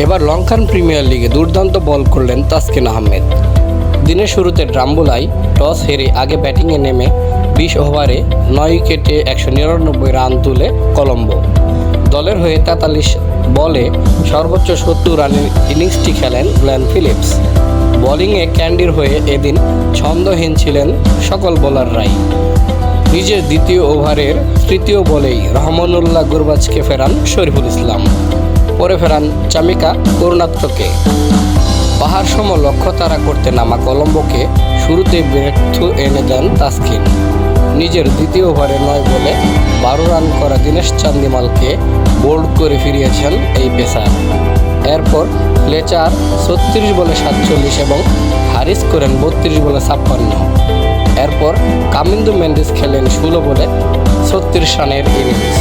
এবার লঙ্কান প্রিমিয়ার লিগে দুর্দান্ত বল করলেন তাসকিন আহমেদ। দিনের শুরুতে ড্রাম্বুলায় টস হেরে আগে ব্যাটিংয়ে নেমে 20 ওভারে 9 উইকেটে 199 রান তুলে কলম্বো। দলের হয়ে 43 বলে সর্বোচ্চ 70 রানের ইনিংসটি খেলেন গ্লেন ফিলিপস। বোলিংয়ে ক্যান্ডির হয়ে এদিন ছন্দহীন ছিলেন সকল বোলাররাই। নিজের দ্বিতীয় ওভারের তৃতীয় বলেই রহমানুল্লাহ গুরবাজকে ফেরান শরীফুল ইসলাম। পরে ফেরান চামিকা করুণাত্রকে। পাহাড় সম লক্ষ্য তাড়া করতে নামা কলম্বোকে শুরুতে ব্যর্থ এনে দেন তাসকিন। নিজের দ্বিতীয় ওভারে 9 বলে 12 রান করা দীনেশ চান্দিমালকে বোল্ড করে ফিরিয়েছেন এই পেসার। এরপর ফ্লেচার 36 বলে 47 এবং হারিস করেন 32 বলে 56। এরপর কামিন্দু মেন্ডিস খেলেন 16 বলে 36 রানের ইনিংস।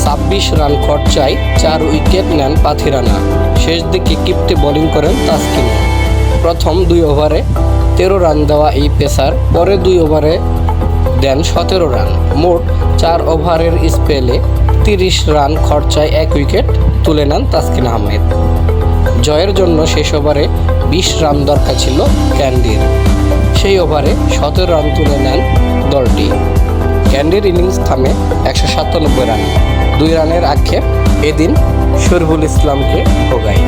26 রান খরচায় 4 উইকেট নেন পাথিরানা। শেষ দিকে কিপ্টে বোলিং করেন তাসকিন। প্রথম 2 ওভারে 13 রান দেওয়া এই পেসার পরে 2 ওভারে দেন 17 রান। মোট 4 ওভারের স্পেলে 30 রান খরচায় 1 উইকেট তুলে নেন তাসকিন আহমেদ। জয়ের জন্য শেষ ওভারে 20 রান দরকার ছিল ক্যান্ডির। সেই ওভারে 17 রান তুলে নেন দলটি। ক্যান্ডির ইনিংস থামে 197 রানে। 2 রানের আক্ষেপ এদিন শরীফুল ইসলামকে ভোগায়।